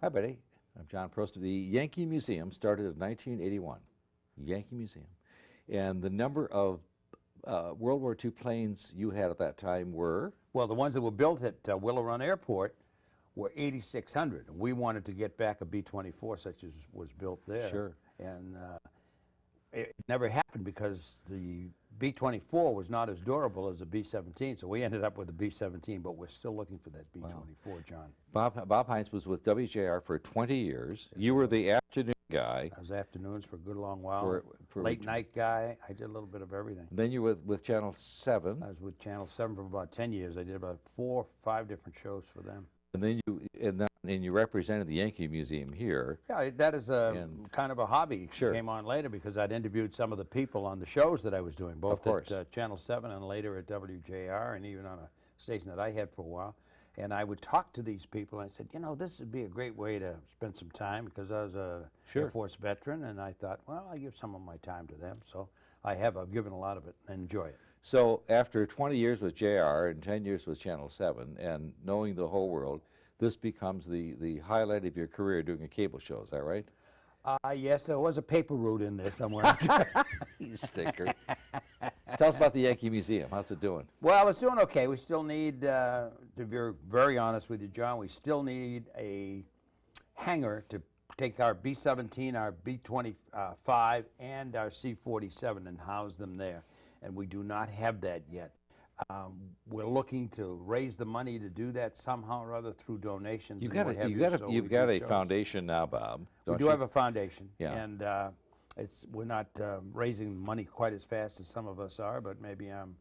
Hi, buddy. I'm John Prost of the Yankee Museum, started in 1981. Yankee Museum. And the number of World War II planes you had at that time were? Well, the ones that were built at Willow Run Airport were 8,600. We wanted to get back a B-24 such as was built there. Sure. And it never happened because the B-24 was not as durable as the B-17, so we ended up with the B-17, but we're still looking for that B-24, John. Bob Hines was with WJR for 20 years. You were the afternoon guy. I was afternoons for a good long while. For late night guy. I did a little bit of everything. Then you were with Channel 7. I was with Channel 7 for about 10 years. I did about 4 or 5 different shows for them. And then you represented the Yankee Museum here. Yeah, that is kind of a hobby. Sure. Came on later because I'd interviewed some of the people on the shows that I was doing, both at Channel 7 and later at WJR, and even on a station that I had for a while. And I would talk to these people, and I said, you know, this would be a great way to spend some time because I was a Air Force veteran, and I thought, well, I'll give some of my time to them. So I've given a lot of it and enjoy it. So after 20 years with JR and 10 years with Channel 7 and knowing the whole world, this becomes the highlight of your career doing a cable show, is that right? Yes, there was a paper route in there somewhere. You stinker. Tell us about the Yankee Museum. How's it doing? Well, it's doing okay. We still need, to be very honest with you, John, we still need a hangar to take our B-17, our B-25, and our C-47 and house them there. And we do not have that yet. We're looking to raise the money to do that somehow or other through donations. You've got a foundation now, Bob. We do have a foundation, yeah. And we're not raising money quite as fast as some of us are, but maybe I'm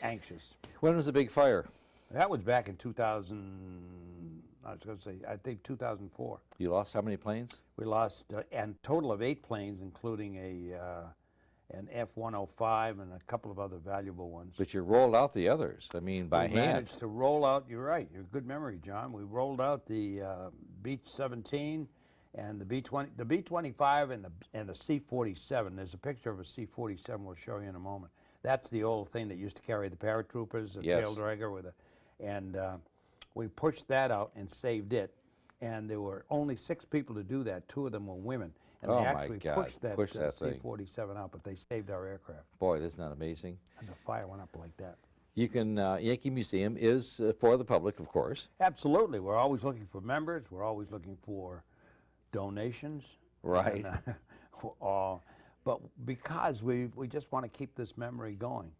anxious. When was the big fire? That was back in 2000. I was going to say, I think 2004. You lost how many planes? We lost a total of 8 planes, including an F-105 and a couple of other valuable ones. But you rolled out the others, I mean, by hand. We managed to roll out, you're right, you're good memory, John. We rolled out the B-17 and the B-20, the B-25 and the C-47. There's a picture of a C-47 we'll show you in a moment. That's the old thing that used to carry the paratroopers, a tail dragger with and we pushed that out and saved it. And there were only 6 people to do that. 2 of them were women. And they actually pushed that C-47 out, but they saved our aircraft. Boy, isn't that amazing? And the fire went up like that. You can, Yankee Museum is for the public, of course. Absolutely. We're always looking for members. We're always looking for donations. Right. And, but because we just want to keep this memory going.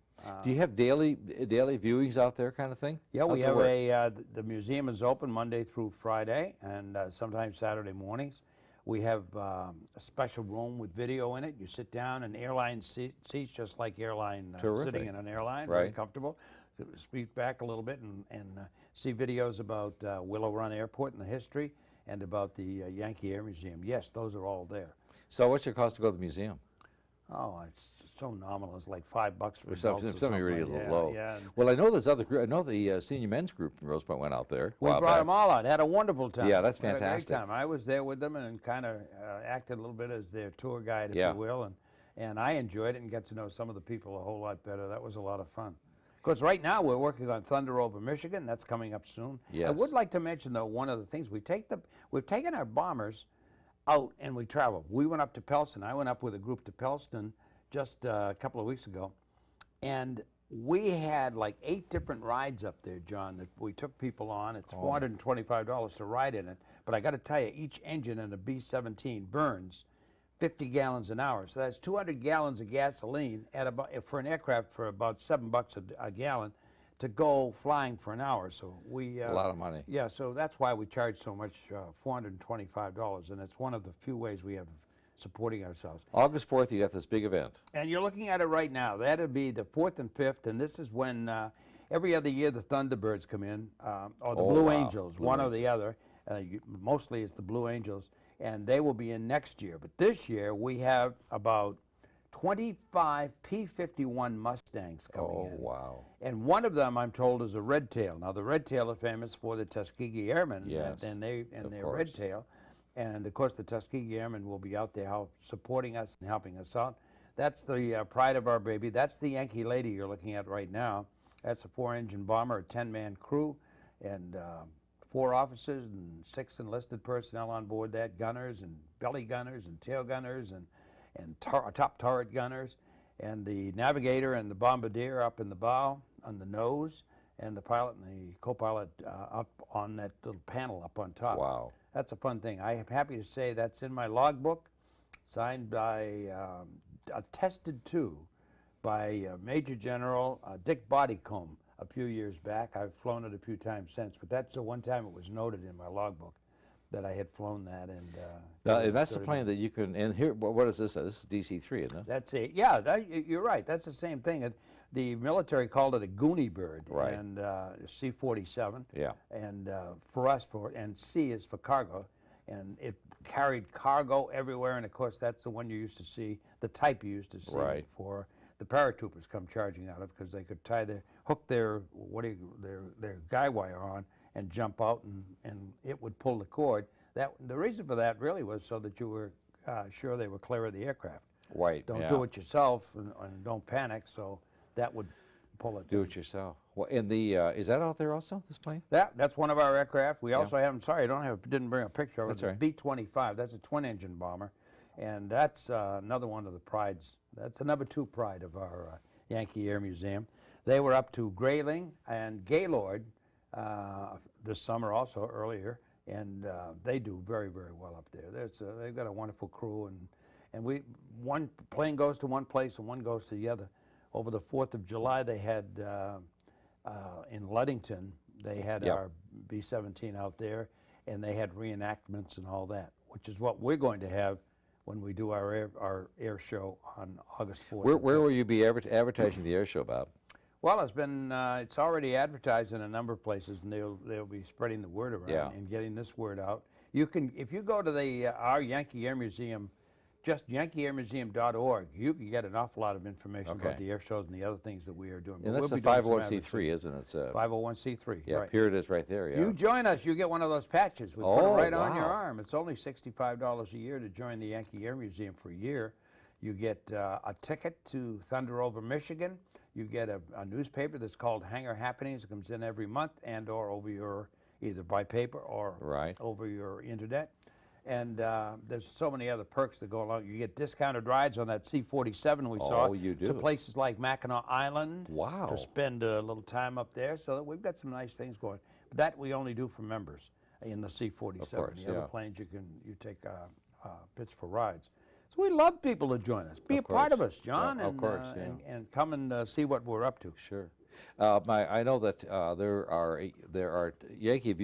Do you have daily viewings out there kind of thing? Yeah, we have the museum is open Monday through Friday and sometimes Saturday mornings. We have a special room with video in it. You sit down in airline seats, just like sitting in an airline, very comfortable. Speak back a little bit and see videos about Willow Run Airport and the history and about the Yankee Air Museum. Yes, those are all there. So what's your cost to go to the museum? Oh, it's so nominal. It's like $5 for adults. Something really a little low. Yeah. Well, I know there's other group. I know the senior men's group from Rose Point went out there. We brought them all out. Had a wonderful time. Yeah, that's fantastic. Had a great time. I was there with them and kind of acted a little bit as their tour guide, if you will, and I enjoyed it and got to know some of the people a whole lot better. That was a lot of fun. Of course, right now we're working on Thunder over Michigan. That's coming up soon. Yes. I would like to mention though one of the things we've taken our bombers out and we traveled. We went up to Pellston. I went up with a group to Pellston just a couple of weeks ago, and we had like 8 different rides up there, John, that we took people on. It's $425 to ride in it, but I got to tell you, each engine in a B-17 burns 50 gallons an hour, so that's 200 gallons of gasoline at about, for an aircraft for about $7 a gallon to go flying for an hour. So we a lot of money. Yeah, so that's why we charge so much, $425, and it's one of the few ways we have supporting ourselves. August 4th, you got this big event. And you're looking at it right now. That'll be the 4th and 5th, and this is when every other year the Thunderbirds come in, or the Blue Angels, one or the other. Mostly it's the Blue Angels, and they will be in next year. But this year we have about 25 P-51 Mustangs coming in. Oh, wow. And one of them, I'm told, is a Red Tail. Now, the Red Tail are famous for the Tuskegee Airmen and their Red Tail. And, of course, the Tuskegee Airmen will be out there supporting us and helping us out. That's the pride of our baby. That's the Yankee Lady you're looking at right now. That's a 4-engine bomber, a 10-man crew, and 4 officers and 6 enlisted personnel on board that, gunners and belly gunners and tail gunners and top turret gunners, and the navigator and the bombardier up in the bow on the nose, and the pilot and the co-pilot up on that little panel up on top. Wow. That's a fun thing. I am happy to say that's in my logbook, signed by, attested to by Major General Dick Bodycomb a few years back. I've flown it a few times since, but that's the one time it was noted in my logbook that I had flown that. And that's the plane that you can, and here, what is this? This is DC-3, isn't it? That's it. Yeah, you're right. That's the same thing. The military called it a Goonie bird, Right. and C-47. Yeah. And for us, and C is for cargo, and it carried cargo everywhere. And of course, that's the one you used to see, the type you used to see Right. for the paratroopers come charging out of, because they could hook their guy wire on and jump out, and it would pull the cord. The reason for that really was so that you were sure they were clear of the aircraft. Right. Don't yeah. do it yourself, and don't panic. So that would pull it. Do it yourself. Well, and is that out there also, this plane? That's one of our aircraft. We also have, I'm sorry, didn't bring a picture of it. That's all right. B-25. That's a twin-engine bomber, and that's another one of the prides. That's the #2 pride of our Yankee Air Museum. They were up to Grayling and Gaylord this summer, also earlier, and they do very, very well up there. They've got a wonderful crew, and one plane goes to one place and one goes to the other. Over the 4th of July, they had in Ludington, they had Yep. our B-17 out there, and they had reenactments and all that, which is what we're going to have when we do our air show on August 4th. Where will you be advertising the air show, Bob? Well, it's already advertised in a number of places, and they'll be spreading the word around Yeah. and getting this word out. If you go to our Yankee Air Museum, just yankeeairmuseum.org, you can get an awful lot of information about Okay. the air shows and the other things that we are doing. But And that's we'll a be doing some 501c3, isn't it? It's a, 501c3. yeah, right. here it is right there, yeah. You join us, you get one of those patches. We put Oh, it right on your wow. arm. It's only $65 a year to join the Yankee Air Museum for a year. You get a ticket to Thunder Over Michigan. You get a newspaper that's called Hangar Happenings. It comes in every month, and or over either by paper or Right. over your internet. And there's so many other perks that go along. You get discounted rides on that C-47 we saw Oh, you to do. places like Mackinac Island. Wow. To spend a little time up there. So we've got some nice things going. But that we only do for members in the C-47. Of course, the other yeah. planes you take bits for rides. So we love people to join us. Be Of a part of course. us, John, Yeah, of course, yeah. and come and see what we're up to. Sure. I know that there are Yankee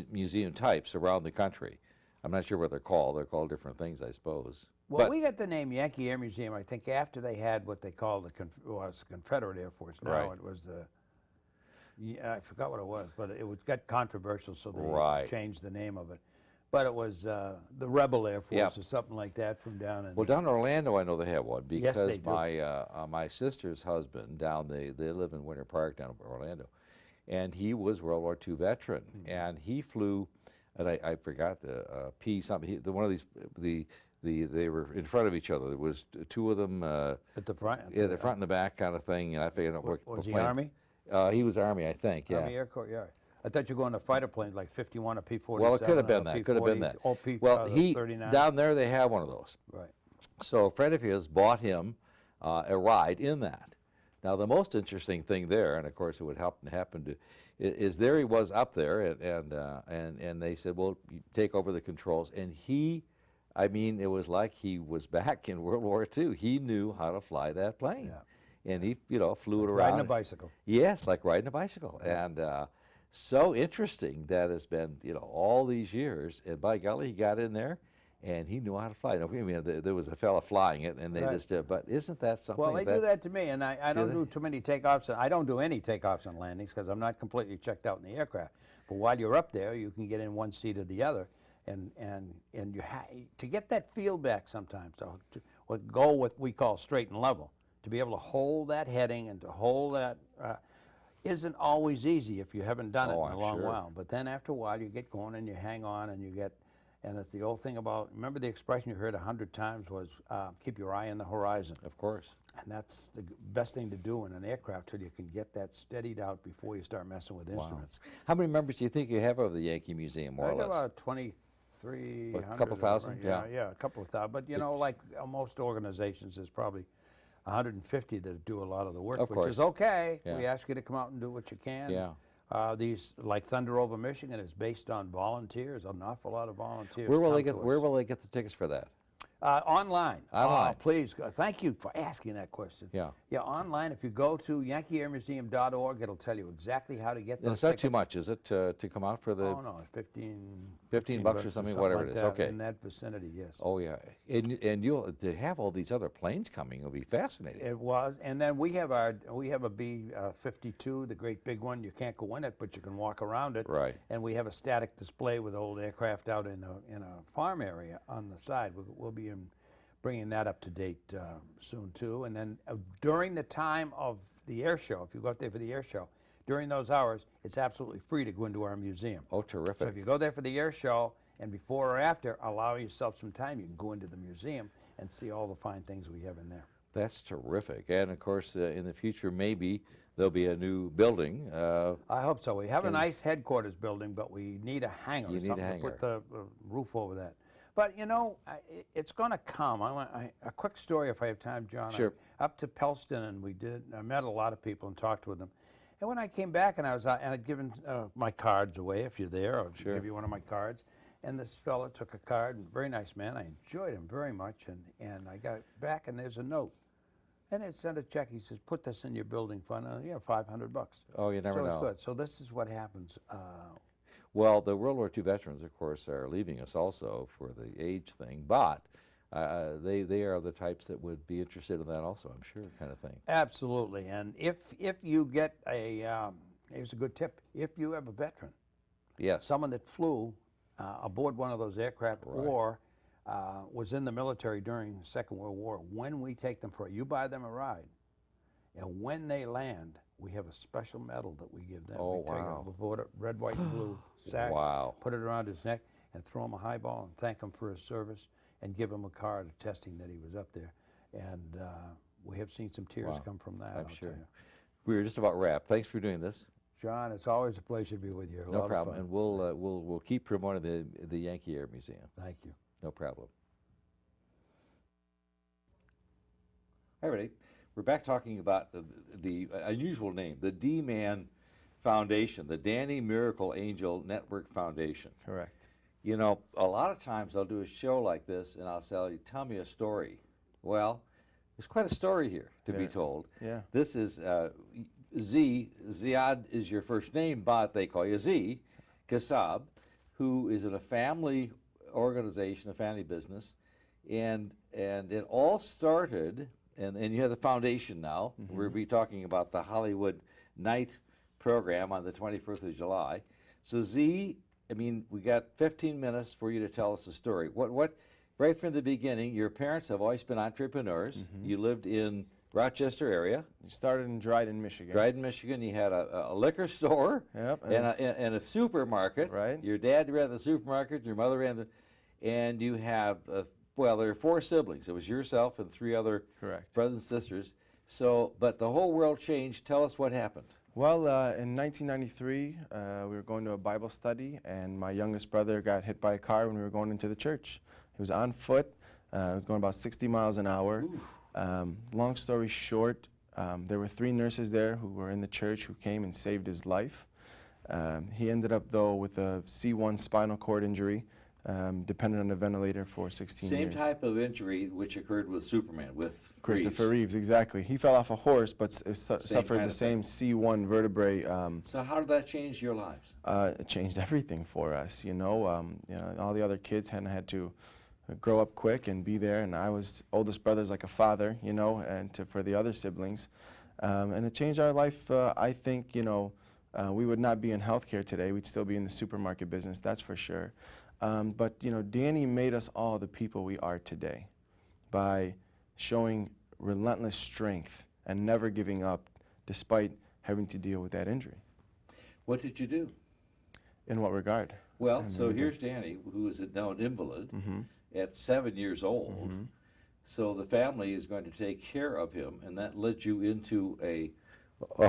museum types around the country. I'm not sure what they're called. They're called different things, I suppose. Well, But- we got the name Yankee Air Museum, I think, after they had what they called it's the Confederate Air Force. Now Right. it was I forgot what it was, but got controversial, so they Right. changed the name of it. But it was the Rebel Air Force Yep. or something like that from down in. Well, down in Orlando, I know they have one Yes, because they do. my sister's husband they live in Winter Park down in Orlando, and he was World War II veteran, Mm-hmm. and he flew, and I forgot the P something. One of these they were in front of each other. There was two of them. At the front. Yeah, the front and the back kind of thing, and I figured out what Was he plane. Army? He was Army, I think. Yeah. Army Air Corps, yeah. I thought you were going to fighter planes like 51 or P-47. Well, it could have or been that. Could have been that. Or P, Well, he 39. down there they have one of those. Right. So a friend of his bought him a ride in that. Now the most interesting thing there, and of course it would happen to, is there he was up there, and they said, well, you take over the controls, and I mean, it was like he was back in World War II. He knew how to fly that plane, and he flew it around. Riding a bicycle. Yes, like riding a bicycle, and so interesting that it's been all these years, and by golly, he got in there. And he knew how to fly. Now, I mean, there was a fella flying it, and they Right. just did. But isn't that something? Well, they do that to me, and I don't they? do too many takeoffs. I don't do any takeoffs and landings because I'm not completely checked out in the aircraft. But while you're up there, you can get in one seat or the other, and to get that feel back sometimes, to go what we call straight and level, to be able to hold that heading and to hold that isn't always easy if you haven't done it Oh, in a I'm long sure. while. But then after a while, you get going and you hang on and you get. And it's the old thing about, remember the expression you heard 100 times was, keep your eye on the horizon. Of course. And that's the best thing to do in an aircraft till you can get that steadied out before you start messing with instruments. How many members do you think you have of the Yankee Museum, more I or got less? about 2,300. A couple thousand? Yeah, a couple of thousand. But you know, like most organizations, there's probably 150 that do a lot of the work, Of which course. is okay. Yeah. We ask you to come out and do what you can. Yeah. These, like Thunder Over Michigan, is based on volunteers, an awful lot of volunteers. Where will come they get? to us. Where will they get the tickets for that? Online. Online. Please, thank you for asking that question. Yeah. Yeah, online. If you go to yankeeairmuseum.org, it'll tell you exactly how to get those And it's not tickets. too much, is it, to come out for the? Oh, no, it's 15 bucks or something, whatever like it is. that, Okay. in that vicinity, yes. Oh yeah, and you'll to have all these other planes coming. It'll be fascinating. It was, and then we have a B-52, the great big one. You can't go in it, but you can walk around it. Right. And we have a static display with old aircraft out in a farm area on the side. We'll be bringing that up to date soon too. And then during the time of the air show, if you go out there for the air show, during those hours, it's absolutely free to go into our museum. Oh, So terrific. if you go there for the air show and before or after, allow yourself some time, you can go into the museum and see all the fine things we have in there. That's terrific. And of course, in the future, maybe there'll be a new building. I hope so. We have a nice headquarters building, but we need a hangar, You need a something to hangar. put the roof over that. But you know, it's going to come. A quick story, if I have time, John. Sure. Up to Pellston, and I met a lot of people and talked with them. And when I came back, and I'd given my cards away. If you're there, I'll Sure. give you one of my cards. And this fella took a card, and very nice man. I enjoyed him very much. And I got back, and there's a note. And it sent a check. He says, "Put this in your building fund." $500. Oh, you never so know. it's good. So this is what happens. Well, the World War II veterans, of course, are leaving us also for the age thing, but they are the types that would be interested in that also, I'm sure, kind of thing. Absolutely. And if you get here's a good tip. If you have a veteran, Yes. someone that flew aboard one of those aircraft Right. or was in the military during the Second World War, when we take them you buy them a ride. And when they land, we have a special medal that we give them. Oh, we take wow. a red, white, and blue sack, Wow. put it around his neck, and throw him a highball and thank him for his service and give him a card attesting that he was up there. And we have seen some tears Wow. come from that, I'm I'll sure. tell you. We're just about wrapped. Thanks for doing this. John, it's always a pleasure to be with you. A lot No of problem. fun. And we'll keep promoting the Yankee Air Museum. Thank you. No problem. Hi, everybody. We're back talking about the unusual name, the D-Man Foundation, the Danny Miracle Angel Network Foundation. Correct. You know, a lot of times I'll do a show like this and I'll say, tell me a story. Well, there's quite a story here to be Yeah. told. Yeah. This is Ziad is your first name, but they call you Z, Kassab, who is in a family organization, a family business. And it all started, and you have the foundation now. We'll be talking about the Hollywood Night program on the 21st of July. So Z, I mean, we got 15 minutes for you to tell us the story. What, right from the beginning, your parents have always been entrepreneurs. You lived in Rochester area, You started in Dryden, Michigan. Dryden, Michigan. You had a liquor store Yep. and a supermarket. Right. Your dad ran the supermarket, your mother ran and you have, well, there are 4 siblings. It was yourself and 3 other Correct. brothers and sisters. So, but the whole world changed. Tell us what happened. Well, in 1993, we were going to a Bible study, and my youngest brother got hit by a car when we were going into the church. He was on foot. He was going about 60 miles an hour. Long story short, there were 3 nurses there who were in the church who came and saved his life. He ended up, though, with a C1 spinal cord injury, dependent on a ventilator for 16 Same years. type of injury which occurred with Superman, with Christopher Reeves. Reeves, exactly. He fell off a horse, but suffered kind the of same C1 vertebrae. So how did that change your lives? It changed everything for us. You know, all the other kids had to grow up quick and be there, and I was oldest brother's like a father, you know, and for the other siblings, and it changed our life. I think, you know, we would not be in healthcare today. We'd still be in the supermarket business, that's for sure. But you know, Danny made us all the people we are today by showing relentless strength and never giving up despite having to deal with that injury. What did you do? In what regard? Well, so here's Danny, who is now an invalid at 7 years old. So the family is going to take care of him, and that led you into a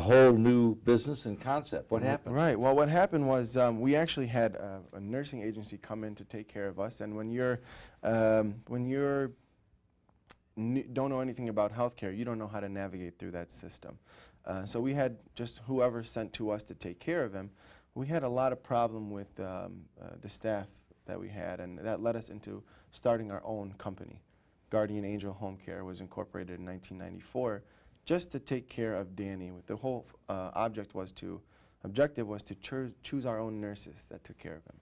whole new business and concept. What happened? Right. Well, what happened was we actually had a nursing agency come in to take care of us, and when you're don't know anything about healthcare, you don't know how to navigate through that system. So we had just whoever sent to us to take care of him. We had a lot of problem with the staff that we had, and that led us into starting our own company. Guardian Angel Home Care was incorporated in 1994, just to take care of Danny. The whole objective was to choose our own nurses that took care of him.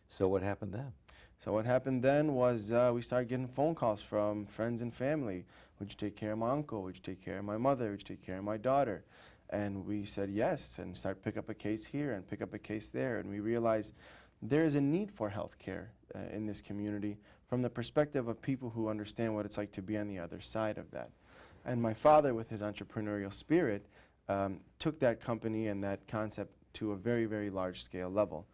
So what happened then? So what happened then was we started getting phone calls from friends and family. Would you take care of my uncle? Would you take care of my mother? Would you take care of my daughter? And we said yes, and started pick up a case here and pick up a case there. And we realized there is a need for health care in this community from the perspective of people who understand what it's like to be on the other side of that. And my father, with his entrepreneurial spirit, took that company and that concept to a very, very large scale level,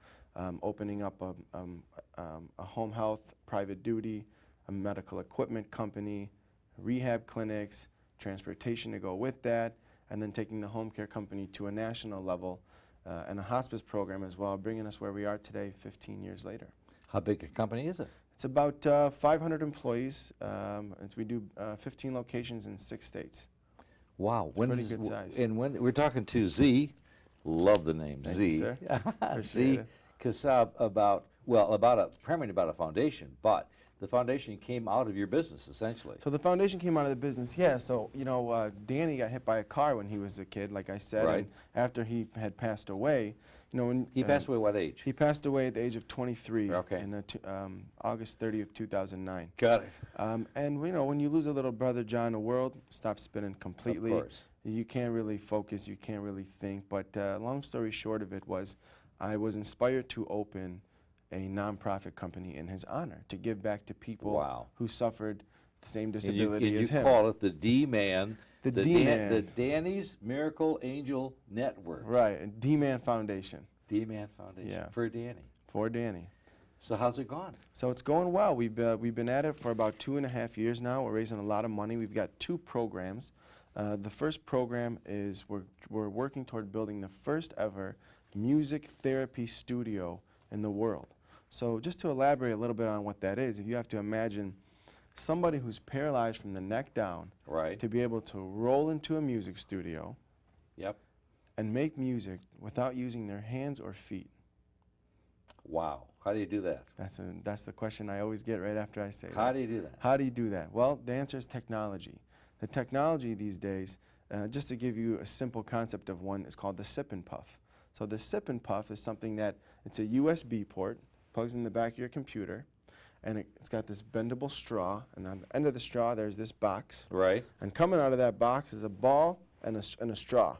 opening up a home health, private duty, a medical equipment company, rehab clinics, transportation to go with that, and then taking the home care company to a national level and a hospice program as well, bringing us where we are today 15 years later. How big a company is it? It's about 500 employees. We do 15 locations in 6 states. Wow. Pretty good size. And when we're talking to Z, love the name Thank Z. you, sir. Appreciate Z, it. Kasab, primarily about a foundation, but the foundation came out of your business essentially. So the foundation came out of the business, yeah. So, you know, Danny got hit by a car when he was a kid, like I said. Right. And after he had passed away, you know, when He passed away what age? He passed away at the age of 23 Okay. in August 30th, 2009. Got it. And, you know, when you lose a little brother, John, the world stops spinning completely. Of course. You can't really focus, you can't really think. But long story short of it was, I was inspired to open a nonprofit company in his honor to give back to people Wow. who suffered the same And disability you as him. call it the D-Man. The D-Man. The Danny's Miracle Angel Network. Right, a D-Man Foundation D-Man Foundation. Yeah. For Danny. for Danny. So how's it gone? So it's going well. We've been at it for about 2.5 years now. We're raising a lot of money. We've got 2 programs. The first program is we're working toward building the first ever music therapy studio in the world. So just to elaborate a little bit on what that is, if you have to imagine somebody who's paralyzed from the neck down Right. to be able to roll into a music studio Yep. and make music without using their hands or feet. Wow. How do you do that? That's the question I always get right after I say that. How do you do that? How do you do that? Well, the answer is technology. The technology these days, just to give you a simple concept of one, is called the Sip and Puff. So the Sip and Puff is something that, it's a USB port, plugs in the back of your computer, and it's got this bendable straw, and on the end of the straw there's this box, Right. and coming out of that box is a ball and a straw.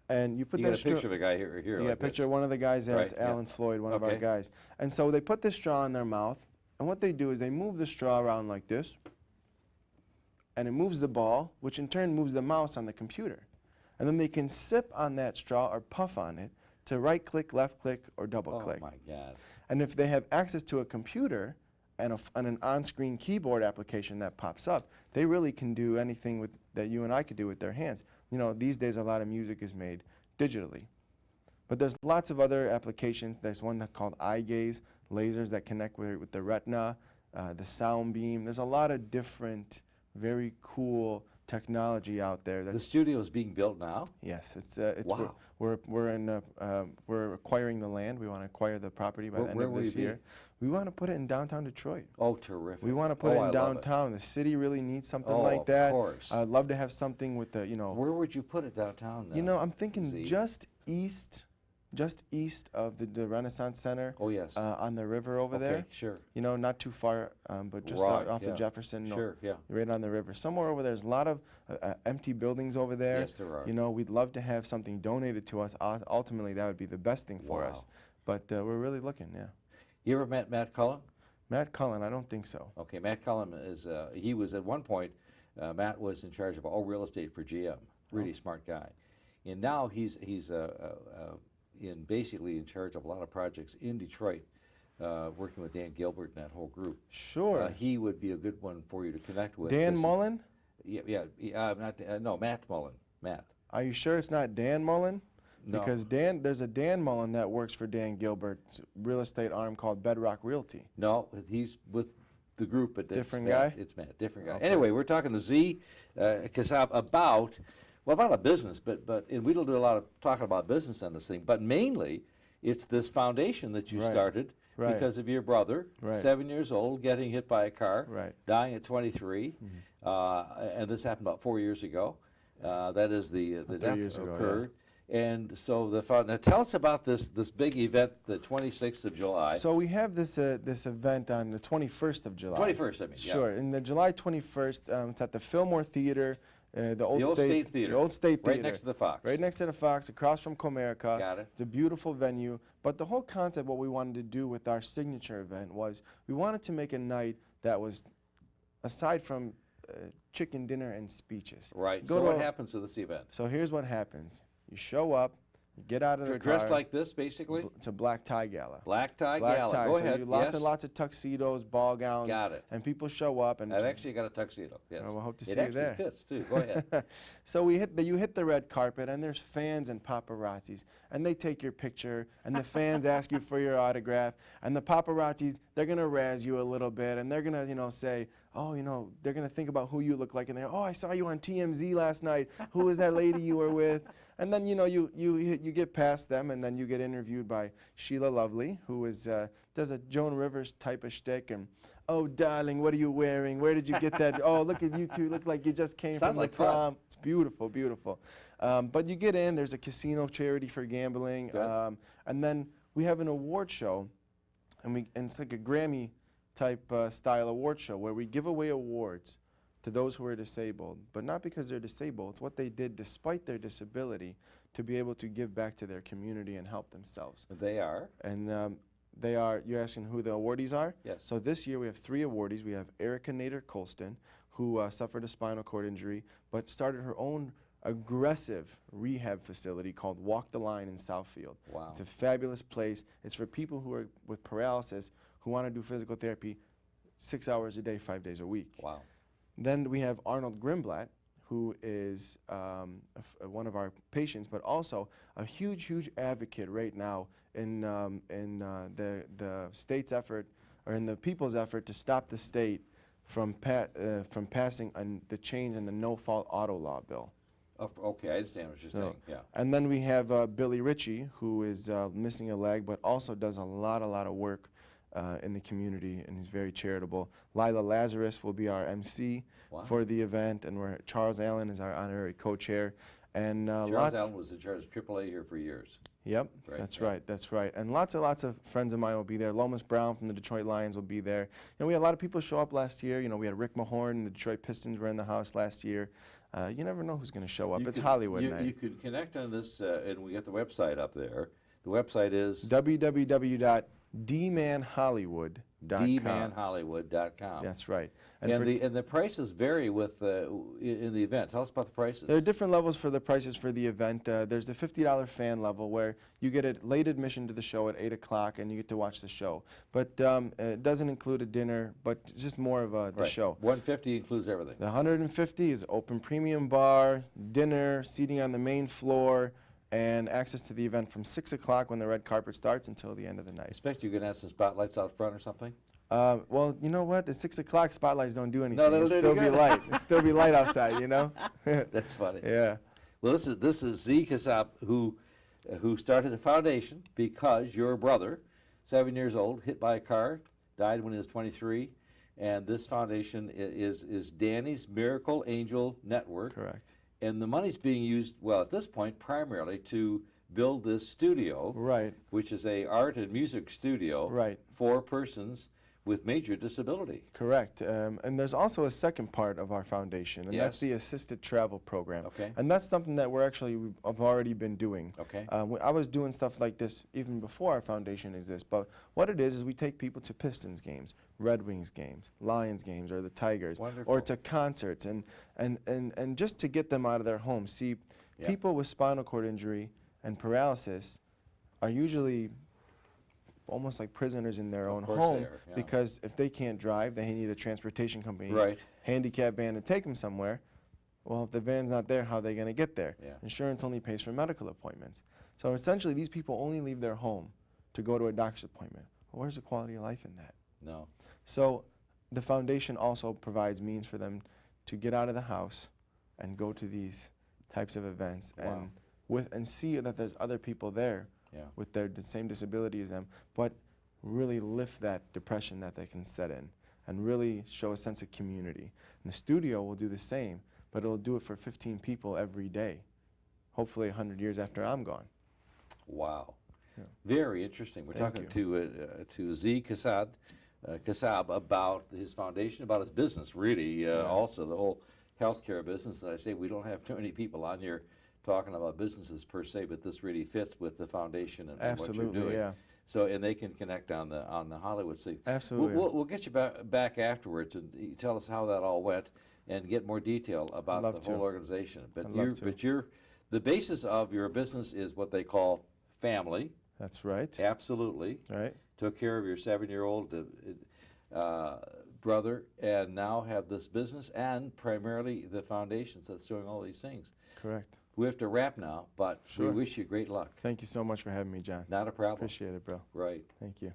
And you put You that got a straw. picture of a guy here. You got a like this. picture of one of the guys there. It's Right, yeah. Alan Floyd, one of our Okay. guys. And so they put this straw in their mouth, and what they do is they move the straw around like this, and it moves the ball, which in turn moves the mouse on the computer. And then they can sip on that straw or puff on it to right-click, left-click, or Oh double-click. my God. And if they have access to a computer and an on-screen keyboard application that pops up, they really can do anything that you and I could do with their hands. You know, these days a lot of music is made digitally. But there's lots of other applications. There's one that's called eye gaze, lasers that connect with the retina, the sound beam. There's a lot of different, very cool technology out there. The studio is being built now? Yes, it's Wow. we're acquiring the land. We want to acquire the property by the end Where of will this you be? year. We want to put it in downtown Detroit. Oh, terrific. We want to put Oh, it I in love downtown. The city really needs something Oh, like of that. course. I'd love to have something with the, Where would you put it downtown now? you know, I'm thinking Z? just east of the Renaissance Center. Oh, yes. On the river over Okay, there. sure. You know, not too far, but just Right, off yeah. of Jefferson. No, Sure, yeah. right on the river. Somewhere over there. There's a lot of empty buildings over there. Yes, there are. You know, we'd love to have something donated to us. Ultimately, that would be the best thing for us. Wow. But we're really looking, yeah. You ever met Matt Cullen? Matt Cullen, I don't think so. Okay, Matt Cullen is, he was at one point, Matt was in charge of all real estate for GM. Really smart guy. And now he's basically in charge of a lot of projects in Detroit, working with Dan Gilbert and that whole group. Sure. He would be a good one for you to connect with. Dan 'cause Mullen? no, Matt Mullen. Matt. Are you sure it's not Dan Mullen? No. Because there's a Dan Mullen that works for Dan Gilbert's real estate arm called Bedrock Realty. No, he's with the group, but Different it's Matt. guy? It's Matt, different guy. Okay. Anyway, we're talking to Z Kassab about a business, but and we don't do a lot of talking about business on this thing, but mainly it's this foundation that you Right. started Right. because of your brother, Right. 7 years old, getting hit by a car, Right. dying at 23, and this happened about 4 years ago. That is the 3 death years ago, yeah. occurred. And so now tell us about this big event, the 26th of July. So we have this event on the 21st of July. 21st, I mean, yeah. Sure. In the July 21st, it's at the Fillmore Theater, the old State Theater. The Old State Theater. Right next to the Fox. Right next to the Fox, across from Comerica. Got it. It's a beautiful venue. But the whole concept, what we wanted to do with our signature event was we wanted to make a night that was, aside from chicken dinner and speeches. Right. Go So to what a- happens with this event? So here's what happens. You show up, you get out of the car. Dressed like this, basically? It's a black tie gala. Black tie Black gala. tie. Go So ahead. you lots yes. and lots of tuxedos, ball gowns. Got it. And people show up, and I've it's- actually got a tuxedo. Yes. Oh, we'll hope to see it you actually there. fits too. Go ahead. So you hit the red carpet, and there's fans and paparazzis, and they take your picture, and the fans ask you for your autograph, and the paparazzis, they're gonna razz you a little bit, and they're gonna say, oh, they're gonna think about who you look like, and they, oh, I saw you on TMZ last night. Who was that lady you were with? And then you get past them, and then you get interviewed by Sheila Lovely, who does a Joan Rivers type of shtick, and oh, darling, what are you wearing? Where did you get that? Oh, look at you two, look like you just came Sounds from like the fun. prom. It's beautiful, beautiful. But you get in, there's a casino charity for gambling, Good. and then we have an award show, and it's like a Grammy type style award show where we give away awards to those who are disabled, but not because they're disabled. It's what they did despite their disability to be able to give back to their community and help themselves. They are. And they are, you're asking who the awardees are? Yes. So this year we have 3 awardees. We have Erica Nader Colston, who suffered a spinal cord injury, but started her own aggressive rehab facility called Walk the Line in Southfield. Wow. It's a fabulous place. It's for people who are with paralysis who want to do physical therapy 6 hours a day, 5 days a week. Wow. Then we have Arnold Grimblatt, who is one of our patients, but also a huge, huge advocate right now in the state's effort, or in the people's effort to stop the state from passing the change in the no-fault auto law bill. Okay, I understand what you're saying. Yeah. And then we have Billy Ritchie, who is missing a leg, but also does a lot of work in the community, and he's very charitable. Lila Lazarus will be our MC Wow. for the event, and Charles Allen is our honorary co-chair. And Charles Allen was in charge of AAA here for years. Yep, Right, that's yeah. right, that's right. And lots of friends of mine will be there. Lomas Brown from the Detroit Lions will be there. We had a lot of people show up last year. We had Rick Mahorn and the Detroit Pistons were in the house last year. You never know who's going to show up. It's Hollywood night. You could connect on this, and we got the website up there. The website is www.dmanhollywood.com. dmanhollywood.com. That's right. And the prices vary with in the event. Tell us about the prices. There are different levels for the prices for the event. There's the $50 fan level where you get a late admission to the show at 8 o'clock and you get to watch the show. But it doesn't include a dinner, but it's just more of the Right. show. $150 includes everything. The $150 is open premium bar, dinner, seating on the main floor, and access to the event from 6 o'clock when the red carpet starts until the end of the I night. expect you're going to have some spotlights out front or something. Well, you know what? At 6 o'clock, spotlights don't do anything. that'll It'll do still you be good. light. It'll still be light outside, That's funny. Yeah. Well, this is Z Kassab, who started the foundation because your brother, 7 years old, hit by a car, died when he was 23, and this foundation is Danny's Miracle Angel Network. Correct. And the money's being used, well, at this point, primarily to build this studio, Right. which is a art and music studio Right. for persons with major disability. Correct. And there's also a second part of our foundation, and that's Yes. the assisted travel program. Okay. And that's something that we've already been doing. Okay. I was doing stuff like this even before our foundation exists. But what it is we take people to Pistons games, Red Wings games, Lions games, or the Tigers, Wonderful. or to concerts, and just to get them out of their homes. See, Yeah. people with spinal cord injury and paralysis are usually almost like prisoners in their own course they home, are, yeah. because if they can't drive, they need a transportation company, Right. handicap van to take them somewhere. Well, if the van's not there, how are they going to get there? Yeah. Insurance only pays for medical appointments. So essentially, these people only leave their home to go to a doctor's appointment. Well, where's the quality of life in that? No. So the foundation also provides means for them to get out of the house and go to these types of events Wow. and see that there's other people there Yeah. with the same disability as them, but really lift that depression that they can set in and really show a sense of community. And the studio will do the same, but it'll do it for 15 people every day, hopefully 100 years after I'm gone. Wow. Yeah. Very interesting. We're Thank talking to Z. Kassab about his foundation, about his business, really, also the whole healthcare business. And I say we don't have too many people on here talking about businesses per se, but this really fits with the foundation and what you're Absolutely, doing. yeah. So, and they can connect on the Hollywood scene. Absolutely. We'll get you back afterwards and you tell us how that all went and get more detail about love the whole to. organization. But I'd love to. you're the basis of your business is what they call family. That's right. Absolutely. Right. Took care of your 7-year-old brother, and now have this business and primarily the foundations that's doing all these things. Correct. We have to wrap now, but Sure. we wish you great luck. Thank you so much for having me, John. Not a problem. Appreciate it, bro. Right. Thank you.